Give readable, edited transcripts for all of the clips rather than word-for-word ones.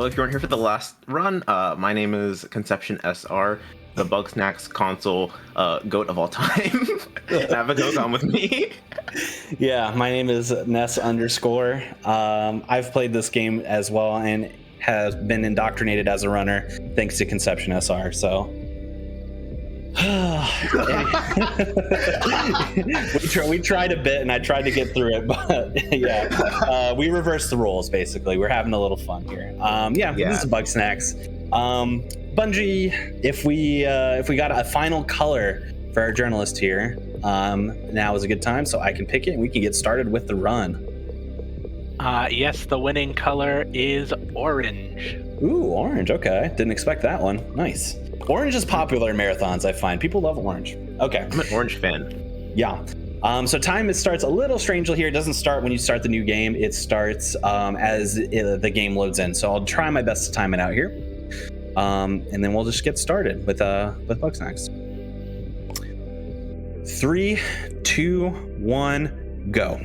Well, if you weren't here for the last run, my name is Conception SR, the Bugsnax console goat of all time. Have a goat on with me. Yeah, my name is Ness underscore. I've played this game as well and has been indoctrinated as a runner thanks to Conception SR. So we tried a bit and I tried to get through it, but yeah, we reversed the rules basically. We're having a little fun here. This is Bugsnax. Bungie, if we got a final color for our journalist here, now is a good time so I can pick it and we can get started with the run. Yes, the winning color is orange. Ooh, orange. Okay, didn't expect that one. Nice. Orange is popular in marathons, I find. People love orange. Okay. I'm an orange fan. Yeah. So it starts a little strangely here. It doesn't start when you start the new game. It starts as the game loads in. So I'll try my best to time it out here. And then we'll just get started with Bugsnax. 3, 2, 1, go.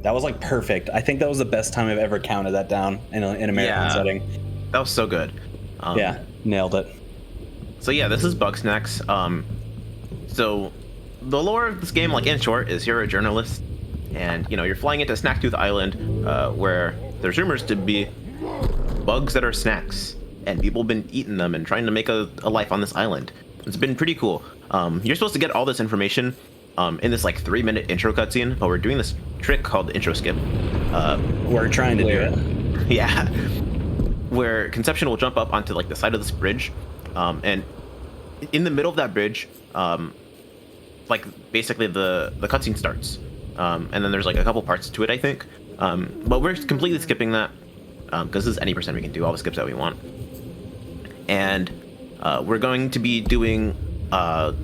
That was like perfect. I think that was the best time I've ever counted that down in a marathon setting. That was so good. Yeah, nailed it. So yeah, this is Bugsnax. So the lore of this game, like in short, is you're a journalist, and you're flying into Snacktooth Island, where there's rumors to be bugs that are snacks, and people have been eating them and trying to make a life on this island. It's been pretty cool. You're supposed to get all this information in this like 3-minute intro cutscene, but we're doing this trick called the intro skip. We're trying to do it. Yeah, where Conception will jump up onto like the side of this bridge. And in the middle of that bridge, like basically the cutscene starts, and then there's like a couple parts to it, I think. But we're completely skipping that because this is any percent we can do, all the skips that we want. And we're going to be doing the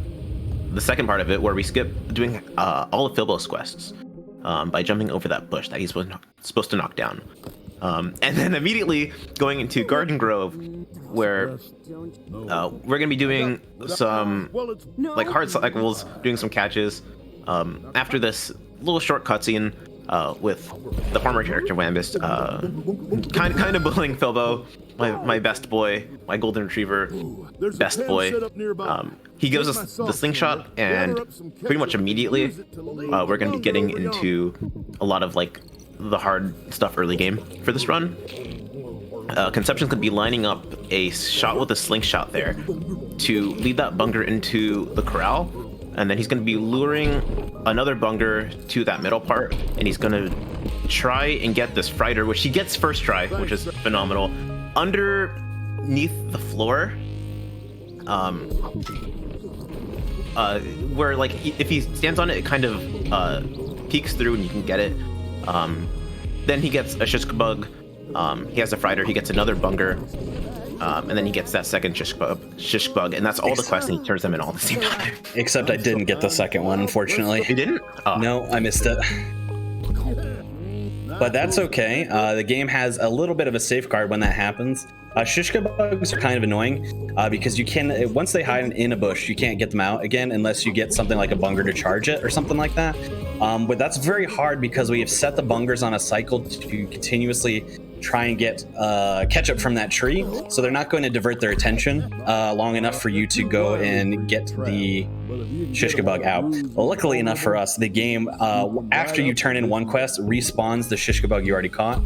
second part of it, where we skip doing all of Philbo's quests by jumping over that bush that he's supposed to knock down. And then immediately going into Garden Grove, where we're gonna be doing some like hard cycles, doing some catches. After this little short cutscene with the former character Wambist, kind of bullying Philbo, my best boy, my golden retriever, best boy. He gives us the slingshot, and pretty much immediately we're gonna be getting into a lot of like the hard stuff early game for this run. Conception's gonna be lining up a shot with a slingshot there to lead that bunger into the corral, and then he's gonna be luring another bunger to that middle part, and he's gonna try and get this Frighter, which he gets first try, which is phenomenal, underneath the floor, where like if he stands on it, it kind of peeks through and you can get it. Then he gets a Shishkabug. He has a Frighter, he gets another bunger, and then he gets that second Shishkabug, and that's all the quests, and he turns them in all at the same time. Except I didn't get the second one, unfortunately. You didn't? Oh. No, I missed it. But that's okay. The game has a little bit of a safeguard when that happens. Shishkabugs are kind of annoying because you can, once they hide in a bush, you can't get them out again unless you get something like a bunger to charge it or something like that. But that's very hard because we have set the bungers on a cycle to continuously try and get ketchup from that tree, so they're not going to divert their attention long enough for you to go and get the Shishkabug out. Well, luckily enough for us, the game, after you turn in one quest, respawns the Shishkabug you already caught.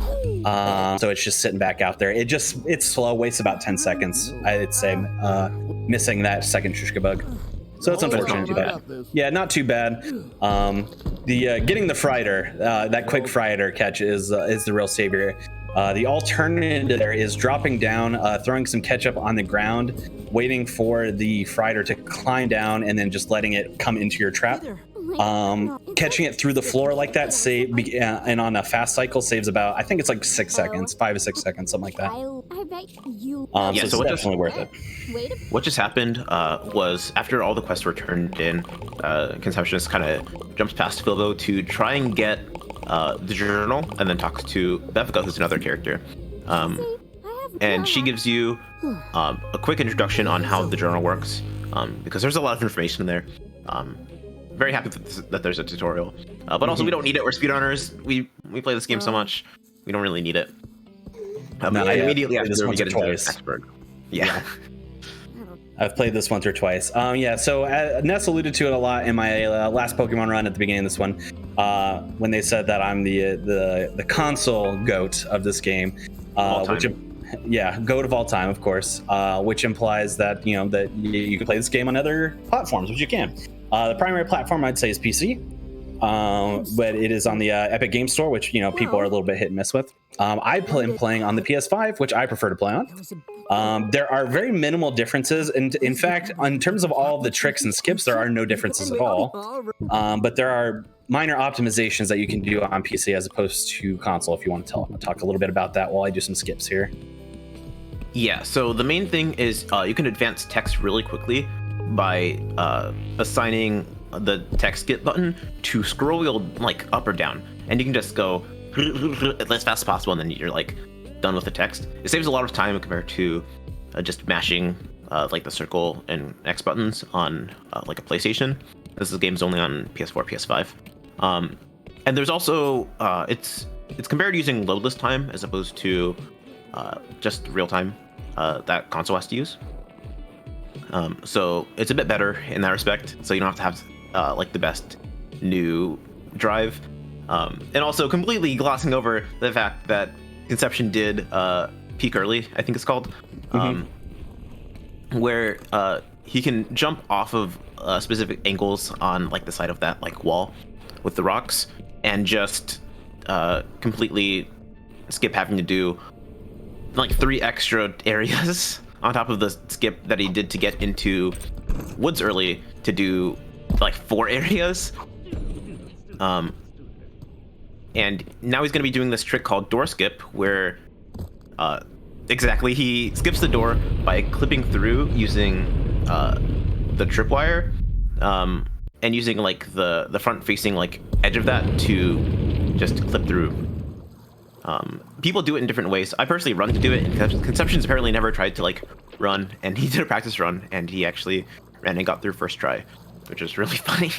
So it's just sitting back out there. It's slow, wastes about 10 seconds, I'd say, missing that second Shishkabug. So it's unfortunate. Yeah, not too bad. Getting the Frighter, that quick Frighter catch is the real savior. The alternative there is dropping down, throwing some ketchup on the ground, waiting for the Frighter to climb down, and then just letting it come into your trap. Catching it through the floor like that, and on a fast cycle saves about, I think it's like 6 seconds, 5 to 6 seconds, something like that. So it's definitely worth it. What just happened was after all the quests were turned in, Conception just kind of jumps past Philbo to try and get the journal, and then talks to Bevica, who's another character. And she gives you a quick introduction on how the journal works, because there's a lot of information there. Very happy that there's a tutorial, but also we don't need it. We're speedrunners. We play this game so much, we don't really need it. No, and immediately played this after we once get or into twice. Expert. Yeah. I've played this once or twice. Yeah, so Ness alluded to it a lot in my last Pokemon run at the beginning of this one, when they said that I'm the console goat of this game, which, yeah, goat of all time, of course, which implies that that you can play this game on other platforms, which you can. The primary platform I'd say is PC. But it is on the Epic Game Store, which people are a little bit hit and miss with. I'm playing on the PS5, which I prefer to play on. There are very minimal differences, and in fact, in terms of all of the tricks and skips, there are no differences at all. But there are minor optimizations that you can do on PC as opposed to console. If you want to talk a little bit about that while I do some skips here. Yeah. So the main thing is you can advance text really quickly by assigning the text skip button to scroll wheel like up or down, and you can just go as fast as possible, and then you're like done with the text. It saves a lot of time compared to just mashing like the circle and X buttons on like a PlayStation. This game's only on PS4, PS5, and there's also it's compared to using loadless time as opposed to just real time that console has to use. So it's a bit better in that respect. So you don't have to have like the best new drive, and also completely glossing over the fact that Conception did peak early, I think it's called, where he can jump off of specific angles on like the side of that like wall with the rocks and just completely skip having to do like 3 extra areas on top of the skip that he did to get into woods early to do like 4 areas. And now he's going to be doing this trick called door skip, where exactly he skips the door by clipping through using the tripwire, and using like the front facing like edge of that to just clip through. People do it in different ways. I personally run to do it, and Conception's apparently never tried to like run, and he did a practice run, and he actually ran and got through first try, which is really funny.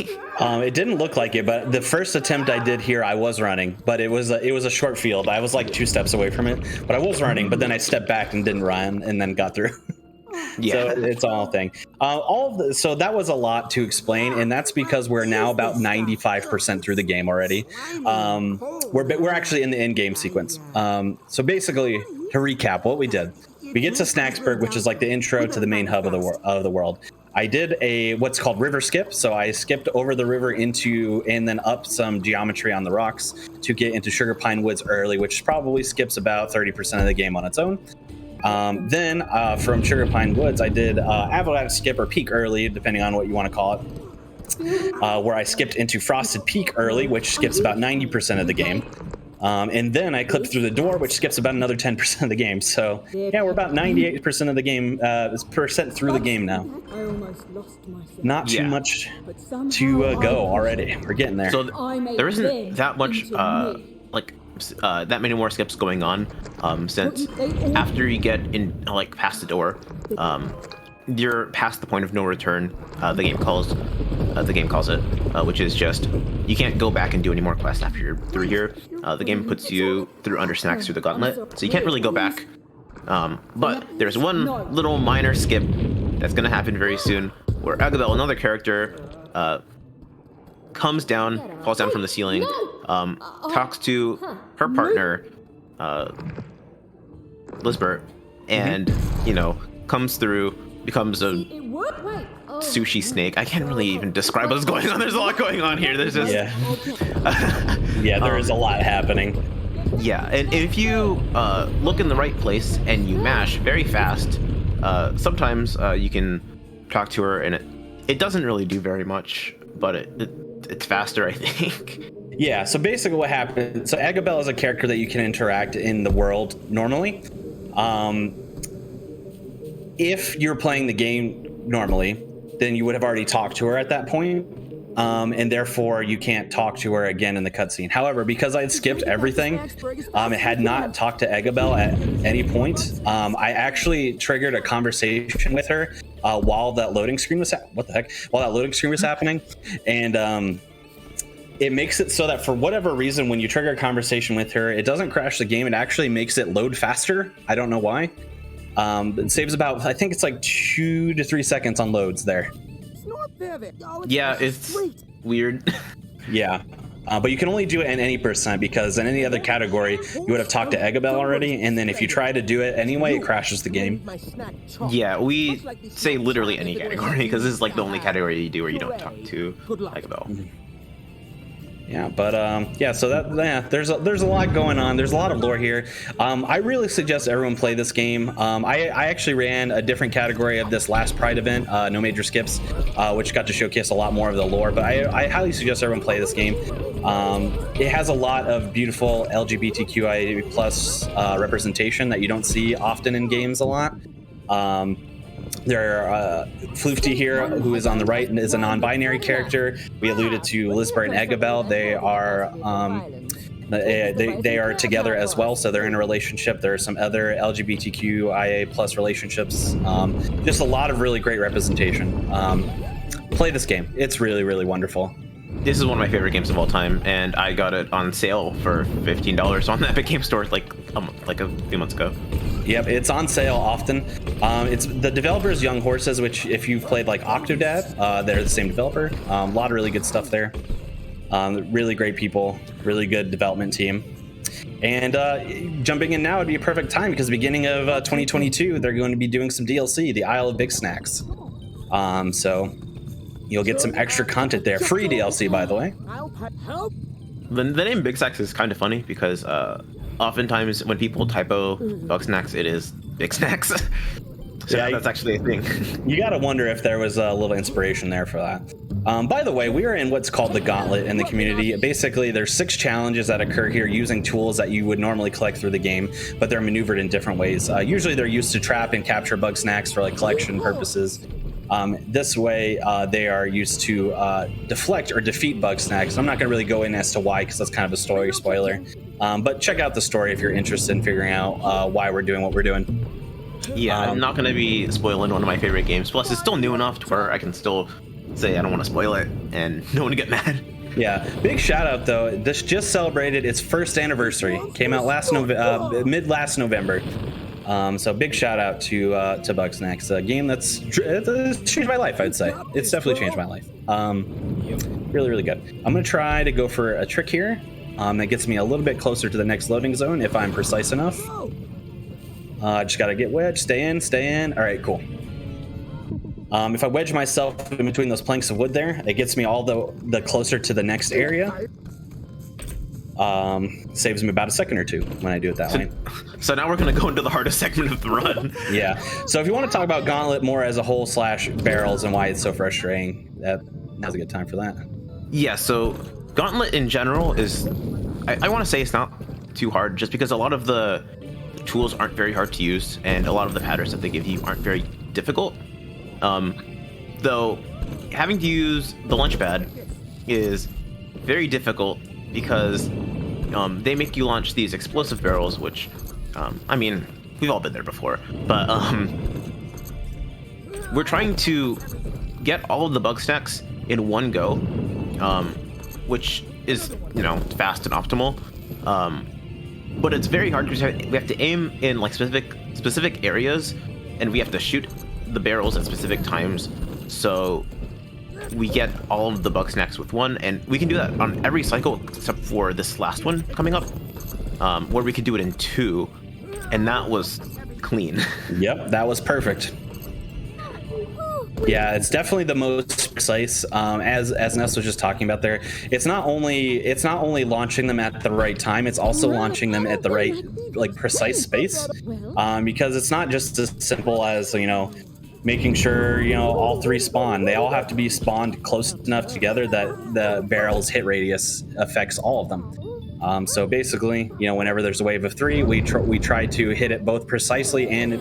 It didn't look like it, but the first attempt I did here, I was running, but it was a short field. I was like 2 steps away from it, but I was running, but then I stepped back and didn't run, and then got through. Yeah, so it's all a thing. So that was a lot to explain, and that's because we're now about 95% through the game already. We're actually in the in-game sequence. So basically, to recap what we did, we get to Snaxburg, which is like the intro to the main hub of the world. I did what's called river skip, so I skipped over the river into and then up some geometry on the rocks to get into Sugar Pine Woods early, which probably skips about 30% of the game on its own. Then from Sugar Pine Woods, I did Avalanche skip or peak early, depending on what you want to call it, where I skipped into Frosted Peak early, which skips about 90% of the game. And then I clipped through the door, which skips about another 10% of the game. So yeah, we're about 98% of the game, percent through the game now. Not too much to go already. We're getting there. So there isn't that much that many more skips going on, since after you get in like past the door, you're past the point of no return. The game calls it, which is just you can't go back and do any more quests after you're through here. The game puts you through Undersnacks through the gauntlet, so you can't really go back. But there's one little minor skip that's gonna happen very soon, where Agabel, another character, falls down from the ceiling, talks to her partner, Lisbeth, and comes through, becomes a sushi snake. I can't really even describe what's going on. There's a lot going on here. There's just there is a lot happening. Yeah, and if you look in the right place and you mash very fast, sometimes you can talk to her, and it doesn't really do very much, but it's faster, I think. Yeah, so basically what happens, so Agabel is a character that you can interact in the world normally. If you're playing the game normally, then you would have already talked to her at that point, and therefore you can't talk to her again in the cutscene. However, because I had skipped everything, it had not talked to Agabel at any point. I actually triggered a conversation with her while that loading screen was happening, and it makes it so that for whatever reason, when you trigger a conversation with her, it doesn't crash the game. It actually makes it load faster. I don't know why. It saves about, I think it's like 2 to 3 seconds on loads there. Yeah, it's weird. Yeah. But you can only do it in any percent, because in any other category, you would have talked to Eggabell already, and then if you try to do it anyway, it crashes the game. Yeah, we say literally any category, because this is like the only category you do where you don't talk to Eggabell. Yeah, but yeah, so there's a lot going on. There's a lot of lore here. I really suggest everyone play this game. I actually ran a different category of this last Pride event, No Major Skips, which got to showcase a lot more of the lore, but I highly suggest everyone play this game. It has a lot of beautiful LGBTQIA plus representation that you don't see often in games a lot. There are Floofty here, who is on the right and is a non-binary character. We alluded to Lisbeth and Eggabell. They are together as well, so they're in a relationship. There are some other LGBTQIA plus relationships. Just a lot of really great representation. Play this game. It's really, really wonderful. This is one of my favorite games of all time, and I got it on sale for $15 on the Epic Game Store like a few months ago. Yep, it's on sale often. It's the developer's Young Horses, which if you've played like Octodad, they're the same developer. A lot of really good stuff there. Really great people, really good development team. And jumping in now would be a perfect time, because beginning of 2022, they're going to be doing some DLC, the Isle of Bugsnax. So you'll get some extra content there. Free DLC, by the way. The name Bugsnax is kind of funny, because oftentimes when people typo Bugsnax, it is Bugsnax. So yeah, that's actually a thing. You gotta wonder if there was a little inspiration there for that. By the way, we are in what's called the Gauntlet in the community. Basically, there's 6 challenges that occur here using tools that you would normally collect through the game, but they're maneuvered in different ways. Usually they're used to trap and capture Bugsnax for like collection purposes. This way, they are used to deflect or defeat Bugsnax. I'm not going to really go in as to why, because that's kind of a story spoiler. But check out the story if you're interested in figuring out why we're doing what we're doing. Yeah, I'm not going to be spoiling one of my favorite games. Plus, it's still new enough to where I can still say I don't want to spoil it, and no one to get mad. Yeah, big shout out though. This just celebrated its 1st anniversary. Came out mid last November. So big shout out to Bugsnax, a game that's changed my life. I'd say it's definitely changed my life. Really, really good. I'm gonna try to go for a trick here. That gets me a little bit closer to the next loading zone if I'm precise enough. Just gotta get wedged. Stay in. All right, cool. If I wedge myself in between those planks of wood there, it gets me all the closer to the next area. Saves me about a second or two when I do it that way. So now we're gonna go into the hardest segment of the run. Yeah. So if you want to talk about Gauntlet more as a whole / barrels and why it's so frustrating, now's a good time for that. Yeah. So Gauntlet in general is, I want to say it's not too hard, just because a lot of the tools aren't very hard to use, and a lot of the patterns that they give you aren't very difficult. Though having to use the launch pad is very difficult, because they make you launch these explosive barrels, which, I mean, we've all been there before, but we're trying to get all of the Bugsnax in one go, which is, fast and optimal. But it's very hard, because we have to aim in like specific areas, and we have to shoot the barrels at specific times, so we get all of the Bugsnax with one, and we can do that on every cycle except for this last one coming up, where we could do it in 2, and that was clean. Yep, that was perfect. Yeah, it's definitely the most precise. As Ness was just talking about there, it's not only launching them at the right time, it's also launching them at the right precise space. Because it's not just as simple as making sure all 3 spawn. They all have to be spawned close enough together that the barrel's hit radius affects all of them. So basically, whenever there's a wave of 3, we try to hit it both precisely and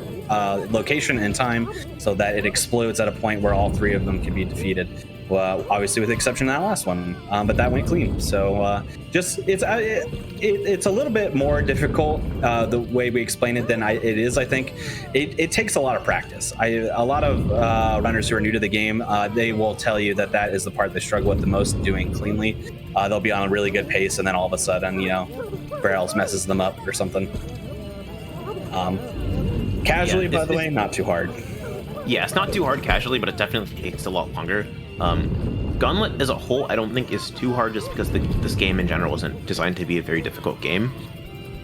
location and time, so that it explodes at a point where all 3 of them can be defeated. Well, obviously with the exception of that last one, but that went clean. So just it's a little bit more difficult the way we explain it than it is. I think it takes a lot of practice. A lot of runners who are new to the game, they will tell you that is the part they struggle with the most, doing cleanly. They'll be on a really good pace, and then all of a sudden, Barrels messes them up or something. Casually, by the way, not too hard. Yeah, it's not too hard casually, but it definitely takes a lot longer. Gauntlet as a whole, I don't think is too hard, just because this game in general isn't designed to be a very difficult game.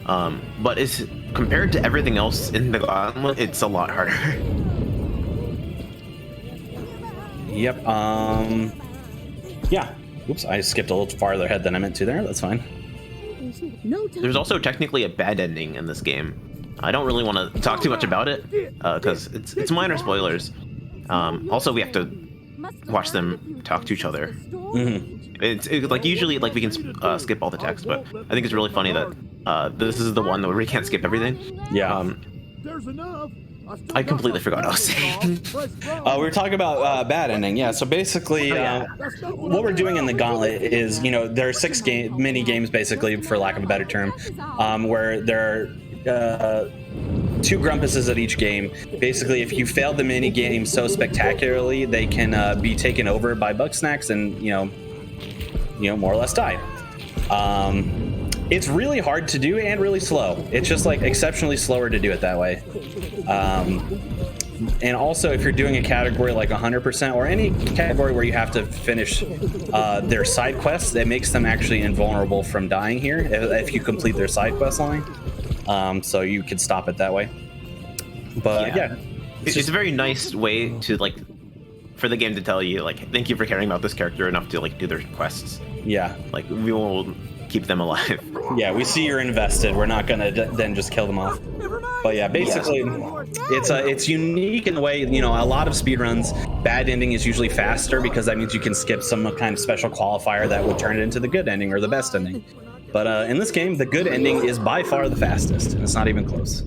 But it's compared to everything else in the Gauntlet, it's a lot harder. Yep. Yeah. Oops, I skipped a little farther ahead than I meant to there. That's fine. There's also technically a bad ending in this game. I don't really want to talk too much about it because it's minor spoilers. Also, we have to watch them talk to each other. Mm-hmm. It's like usually like we can skip all the text, but I think it's really funny that this is the one where we can't skip everything. Yeah. I completely forgot what I was saying. We were talking about bad ending. Yeah. So basically, what we're doing in the Gauntlet is, there are 6 mini games, basically, for lack of a better term, where there are 2 grumpuses at each game. Basically, if you failed the mini game so spectacularly, they can be taken over by Bugsnax and more or less die. It's really hard to do and really slow. It's just like exceptionally slower to do it that way. And also, if you're doing a category like 100% or any category where you have to finish their side quests, it makes them actually invulnerable from dying here if you complete their side quest line. So you could stop it that way. But yeah, it's a very nice way to for the game to tell you thank you for caring about this character enough to do their quests. Yeah, we will keep them alive. Yeah, we see you're invested. We're not gonna then just kill them off. But yeah, basically, it's unique in the way a lot of speedruns, bad ending is usually faster because that means you can skip some kind of special qualifier that would turn it into the good ending or the best ending. But in this game, the good ending is by far the fastest, and it's not even close.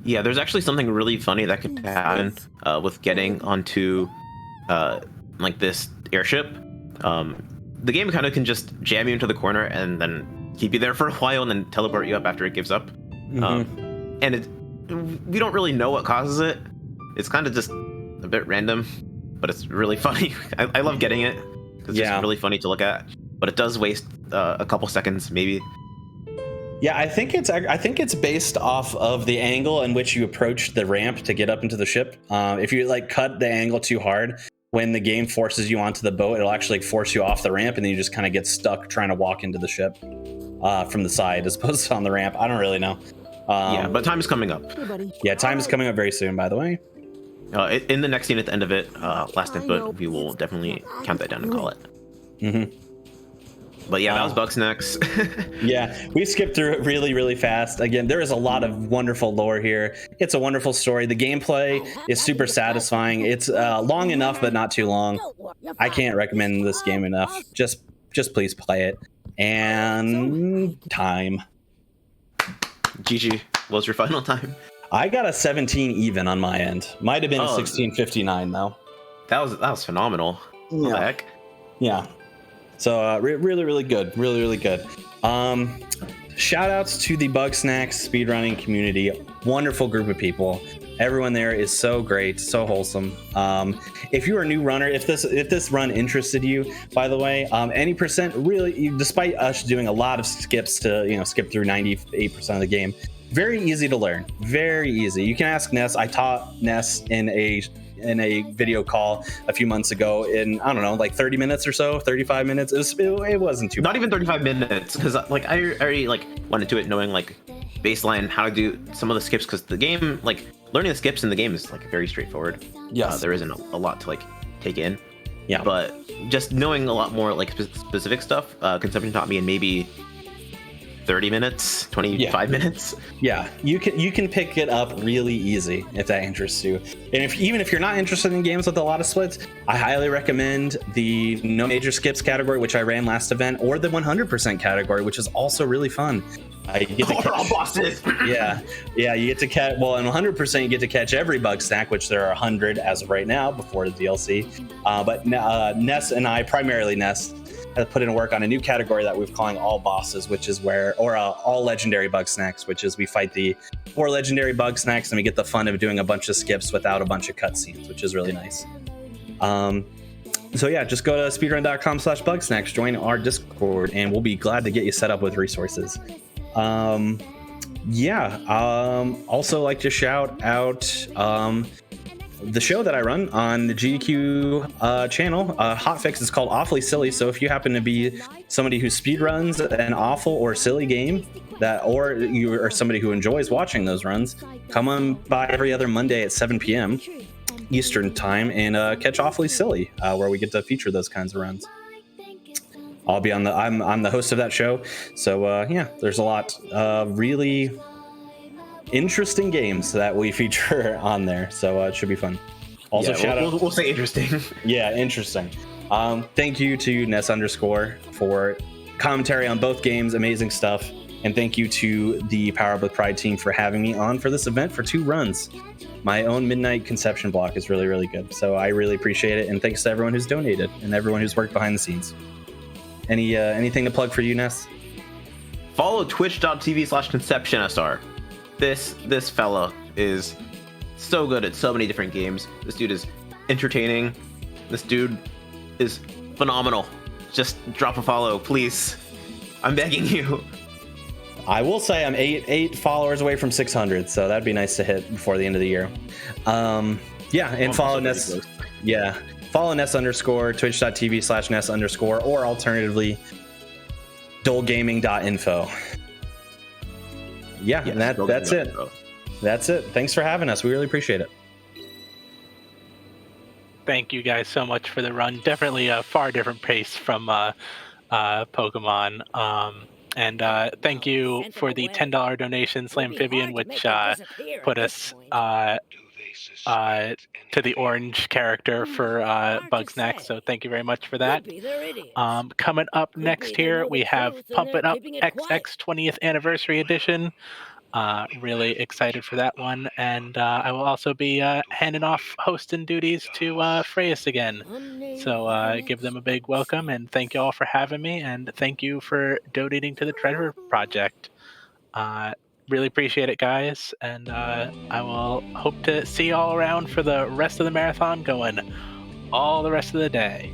Yeah, there's actually something really funny that could happen with getting onto this airship. The game kind of can just jam you into the corner and then keep you there for a while and then teleport you up after it gives up. Mm-hmm. And we don't really know what causes it. It's kind of just a bit random, but it's really funny. I love getting it because it's really funny to look at. But it does waste a couple seconds, maybe. Yeah, I think it's based off of the angle in which you approach the ramp to get up into the ship. If you cut the angle too hard, when the game forces you onto the boat, it'll actually force you off the ramp, and then you just kind of get stuck trying to walk into the ship from the side as opposed to on the ramp. I don't really know. Yeah, but time is coming up. Yeah, time is coming up very soon, by the way. In the next scene at the end of it, last input, we will definitely count that down and call it. Mm-hmm. But yeah, that was Bugsnax. Yeah, we skipped through it really, really fast. Again, there is a lot of wonderful lore here. It's a wonderful story. The gameplay is super satisfying. It's long enough, but not too long. I can't recommend this game enough. Just please play it. And time. GG. What's your final time? I got a 17 even on my end. Might have been a 16:59 though. That was phenomenal. What the heck? Yeah. So really, really good. Really, really good. Shout outs to the Bugsnax speedrunning community. Wonderful group of people. Everyone there is so great, so wholesome. If you're a new runner, if this run interested you, by the way, any percent really, despite us doing a lot of skips to skip through 98% of the game, very easy to learn. Very easy. You can ask Ness. I taught Ness in a video call a few months ago in, I don't know, 30 minutes or so, 35 minutes. It wasn't too bad. Not even 35 minutes, because I already went into it knowing baseline how to do some of the skips, because the game, learning the skips in the game is very straightforward. Yes. There isn't a lot to take in. Yeah. But just knowing a lot more specific stuff, Conception taught me, and maybe 30 minutes, 25 minutes. Yeah, you can pick it up really easy if that interests you. And even if you're not interested in games with a lot of splits, I highly recommend the no major skips category, which I ran last event, or the 100% category, which is also really fun. You get to catch all bosses. yeah, you get to catch. Well, in 100%, you get to catch every Bugsnax, which there are 100 as of right now before the DLC. But Ness and I, primarily Ness, have put in work on a new category that we're calling all bosses, which is all legendary Bugsnax, which is we fight the 4 legendary Bugsnax and we get the fun of doing a bunch of skips without a bunch of cutscenes, which is really nice. So yeah, just go to speedrun.com/Bugsnax, join our Discord, and we'll be glad to get you set up with resources. Also like to shout out the show that I run on the GQ channel. Hotfix is called Awfully Silly. So if you happen to be somebody who speedruns an awful or silly game, or you are somebody who enjoys watching those runs, come on by every other Monday at 7 p.m. Eastern time and catch Awfully Silly, where we get to feature those kinds of runs. I'm the host of that show, so there's a lot of really interesting games that we feature on there, so it should be fun. Also, we'll say interesting. Yeah, interesting. Thank you to Ness _ for commentary on both games, amazing stuff, and thank you to the Power Up with Pride team for having me on for this event for 2 runs. My own midnight conception block is really, really good, so I really appreciate it, and thanks to everyone who's donated and everyone who's worked behind the scenes. Anything to plug for you, Ness? Follow twitch.tv/ConceptionSR. This fella is so good at so many different games. This dude is entertaining. This dude is phenomenal. Just drop a follow, please. I'm begging you. I will say I'm eight followers away from 600, so that'd be nice to hit before the end of the year. And follow Ness. Yeah, follow Ness _ twitch.tv/Ness _ or alternatively dolegaming.info. Yeah, yes, that's it. That's it. Thanks for having us. We really appreciate it. Thank you guys so much for the run. Definitely a far different pace from Pokemon. And thank you for the $10 donation, Slamphibian, which put us to the orange character for Bugsnax. So thank you very much for that. Coming up next here, we have Pump It Up XX 20th Anniversary Edition. Really excited for that one. And I will also be handing off hosting duties to Freyas again. So give them a big welcome and thank you all for having me. And thank you for donating to the Trevor Project. Really appreciate it, guys. And I will hope to see you all around for the rest of the marathon going all the rest of the day.